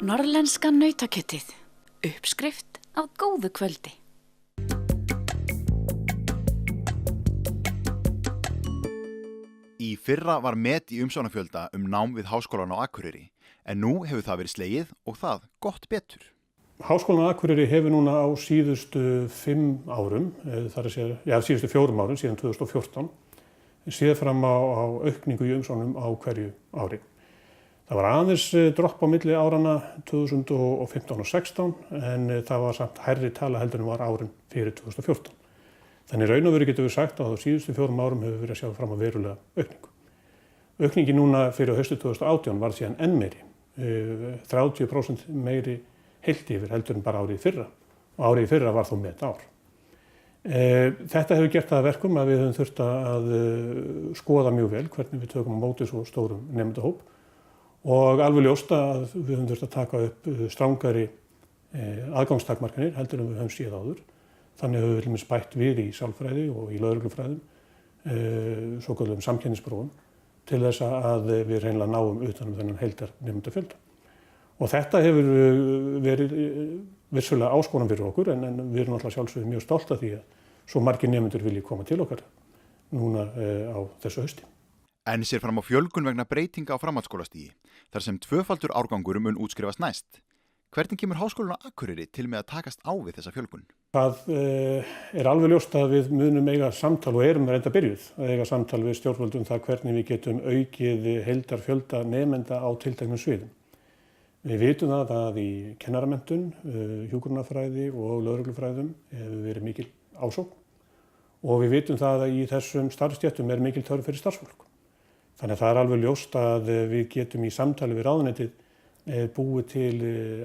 Norrlenska nautakjötið. Uppskrift af góðu kvöldi. Í fyrra var met í umsóknarfjölda nám við Háskólann á Akureyri, en nú hefur það verið slegið og það gott betur. Háskólinn á Akureyri hefur núna á síðustu 5 árum, síðustu 4 árum, síðan 2014, séð fram á aukningu í umsóknum á hverju ári. Það var aðeins dropp á milli árana 2015 og 16, en það var samt hærri tala heldur en var árin fyrir 2014. Þannig raun og veru getum við sagt að á síðustu 4 árum hefur verið að sjá fram á verulega aukningu. Aukningi núna fyrir haustu 2018 var síðan enn meiri, 30% meiri heilt yfir heldur en bara árið í fyrra. Og árið í fyrra var þó met ár. Þetta hefur gert það að verkum að við höfum þurft að skoða mjög vel hvernig við tökum á móti svo stórum nemendahóp og alveg ljóst að við höfum þurft að taka upp strangari aðgangstakmarkanir heldur en við höfum séð áður. Þannig höfum við til dæmis bætt við í sálfræði og í lögreglufræðum, svokölluðum samkennisprófum, til þess að við hreinlega náum utan þennan heildarnemendafjölda. Og þetta hefur verið vissulega áskorun fyrir okkur, en við erum alltaf sjálfsögðu mjög stolt af því að svo margir nemendur vilji koma til okkar núna á þessu hausti. En sér fram á fjölgun vegna breytinga á framhaldsskólastigi, þar sem 2-faldur árgangur mun útskrifast næst. Hvernig kemur Háskólinn á Akureyri til með að takast á við þessa fjölgun? Það alveg ljóst að við munum eiga samtal og erum reynda byrjuð að eiga samtal við stjórnvöld það hvernig við getum aukið heildarfjölda nemenda á tilteknum sviðum. Við vitum það að í kennaramenntun, hjúkrunarfræði og lögreglufræðum hefur verið mikil ásókn og við vitum það að í þessum starfsstéttum mikil þörf fyrir starfsfólk. Þannig að það alveg ljóst að við getum í samtali við ráðuneytið búið til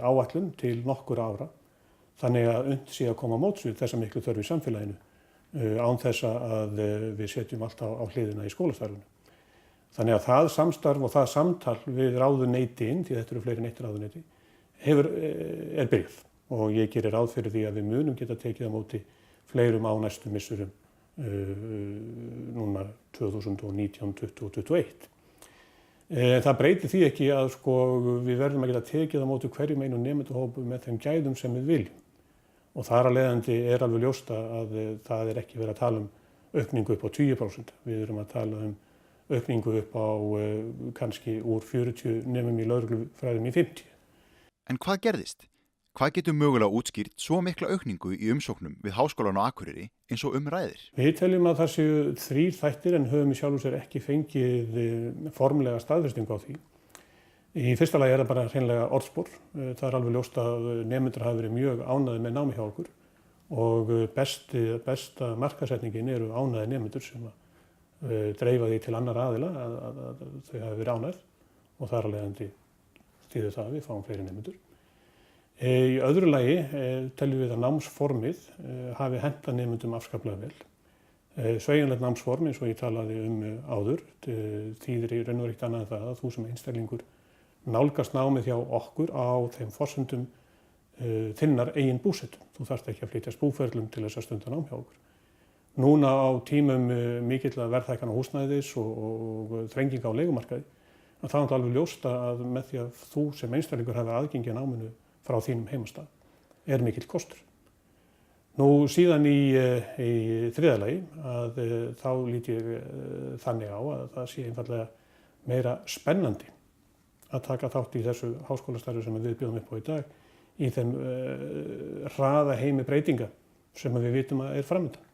áætlun til nokkurra ára. Þannig að unnt sé að koma á móts við þessa miklu þörf í samfélaginu án þess að við setjum allt á hliðina í skólastarfinu. Þannig að það samstarf og það samtal við ráðuneytin, því þetta eru fleiri en eitt ráðuneyti, byrjað. Og ég gerir ráð fyrir því að við munum geta tekið á móti fleirum á næstu missurum núna 2019, 2020 og 2021. Það breytir því ekki að við verðum að geta tekið á móti hverjum einu nemendahópi með þeim gæðum sem við viljum. Og þar af leiðandi alveg ljóst að það ekki verið að tala aukningu upp á 20%. Við erum að tala aukningu upp á kannski úr 40 nemum í lögreglufræðum í 50. En hvað gerðist? Hvað getur mögulega útskýrt svo mikla aukningu í umsóknum við Háskólann á Akureyri eins og ræðir? Við teljum að það séu 3 þættir en höfum í sjálfu sér ekki fengið formlega staðfestingu á því. Í fyrsta lagi það bara hreinlega orðspor. Það alveg ljóst að nemendur hafa verið mjög ánægðir með námi hjá okkur og besta markaðssetningin eru ánægðir nemendur sem dreifa því til annar aðila að þau hafi verið ánægð og þar af leiðandi þýðir það að við fáum fleiri nemendur. Í öðru lagi teljum við að námsformið hafi hentað nemendum afskaplega vel. Sveigjanlegt námsform eins og ég talaði áður þýðir í raun og veru ekkert annað en það að þú sem einstaklingur nálgast námið hjá okkur á þeim forsendum þinnar eigin búsetu. Þú þarft ekki að flytjast búferlum til þess að stunda nám hjá okkur. Núna á tímum mikilla verðhækkana húsnæðis og þrenginga á leigumarkaði að það er alveg ljóst að með því að þú sem einstaklingur hafi aðgengi að náminu frá þínum heimastað mikill kostur. Nú síðan í þriðja lagi að þá lít ég þannig á að það sé einfallega meira spennandi að taka þátt í þessu háskólastarfi sem við bjóðum upp á í dag í þeim hraða heimi breytinga sem við vitum að framundan.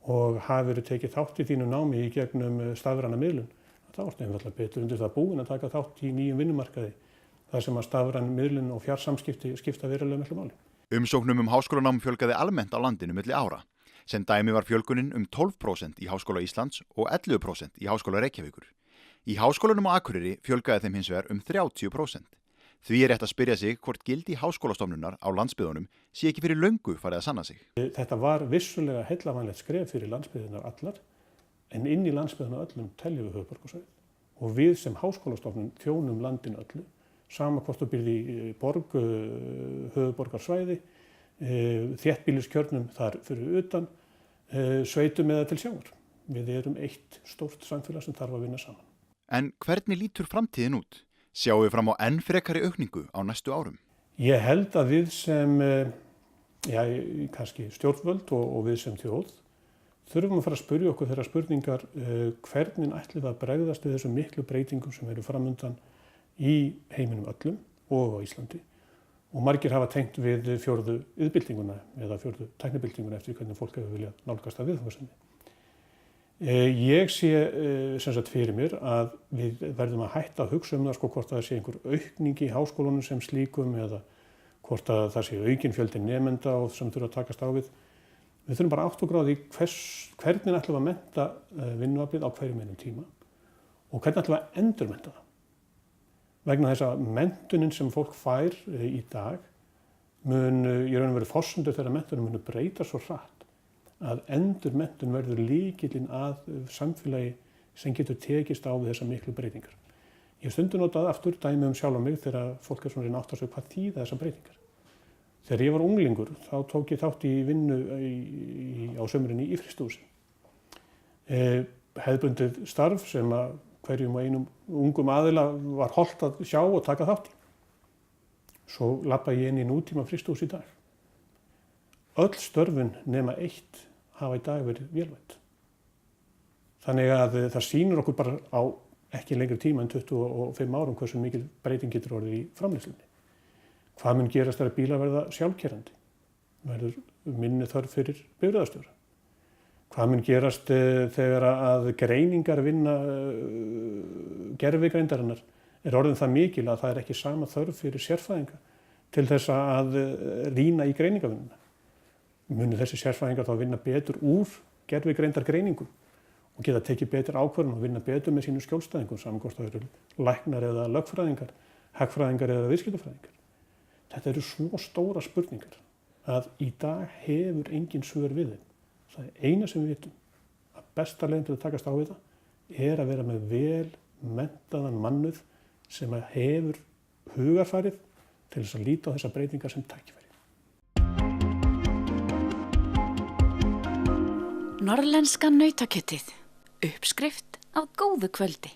Og hafi verið tekið þátt í þínu námi í gegnum stafræna miðlun, þá ertu einfallega betur undir það búin að taka þátt í nýjum vinnumarkaði. Það sem að stafræn miðlun og fjarsamskipti skipta verulega miklu máli. Umsóknum háskólanám fjölgaði almennt á landinu milli ára. Sem dæmi var fjölgunin 12% í Háskóla Íslands og 11% í Háskóla Reykjavíkur. Í Háskólanum á Akureyri fjölgaði þeim hins vegar 30%. Því rétt að spyrja sig hvort gildi háskólastofnunar á landsbyggðunum sé ekki fyrir löngu farið að sanna sig. Þetta var vissulega heillavænlegt skref fyrir landsbyggðunar allar, en inn í landsbyggðuna öllum teljum við höfuðborgarsvæðið. Og við sem háskólastofnun þjónum landinu öllu, sama hvort þú býrð í borg, höfuðborgarsvæði, þéttbýliskjörnum þar fyrir utan, sveitum eða til sjávar. Við erum eitt stórt samfélag sem þarf að vinna saman. En hvernig lítur framtíðin út? Sjáum við fram á enn frekari aukningu á næstu árum? Ég held að við sem, kannski stjórnvöld og við sem þjóð, þurfum að fara að spyrja okkur þeirra spurningar hvernig ætlum við að bregðast við þessum miklu breytingum sem eru framundan í heiminum öllum og á Íslandi. Og margir hafa tengt við 4. iðnbyltinguna eða 4. tæknibyltinguna eftir hvernig fólk hefur viljað nálgast að viðfangsefni. Ég sé sem sagt fyrir mér að við verðum að hætta að hugsa það hvort það sé einhver aukning í háskólunum sem slíkum eða hvort að það sé aukin fjöldi nemenda og sem þurfa að takast á við. Við þurfum bara átt okkur á því hvernig ætlum við að mennta vinnuaflið á hverjum einum tíma og hvernig ætlum við að endurmennta það. Vegna þess að menntunin sem fólk fær í dag mun í raun og veru forsendur þegar menntunin mun breyta svo hratt að endurmenntun verður lykillinn að samfélagi sem getur tekist á við þessar miklu breytingar. Ég hef stundum notað aftur dæmi sjálf á mig þegar fólk er svona að átta sig hvað þýða þessar breytingar. Þegar ég var unglingur þá tók ég þátt í vinnu á sumrinni í frystihúsi. Hefðbundið starf sem að hverjum og einum ungum aðila var hollt að sjá og taka þátt í. Svo labba ég inn í nútíma frystihús í dag. Öll störfin nema eitt hafa í dag verið vélvædd. Þannig að það sýnir okkur bara á ekki lengri tíma en 25 árum hversu mikil breyting getur orðið í framleiðslunni. Hvað mun gerast þegar bílar verða sjálfkeyrandi? Verður minni þörf fyrir bifreiðarstjóra? Hvað mun gerast þegar að greiningar vinna gervigreindarinnar er orðin það mikil að það er ekki sama þörf fyrir sérfræðinga til þess að rýna í greiningavinnuna? Munu þessi sérfræðingar þá vinna betur úr gervigreindargreiningum og geta tekið betur ákvörðun og vinna betur með sínum skjólstæðingum, saman hvort það eru læknar eða lögfræðingar, hagfræðingar eða viðskiptafræðingar. Þetta eru svo stóra spurningar að í dag hefur engin svör við þeim. Það er eina sem við vitum að besta leiðin til að takast á við það er að vera með vel menntaðan mannuð sem hefur hugarfarið til þess að líta á þessar breytingar sem tækifæri. Norðlenska nautakjötið. Uppskrift af góðu kvöldi.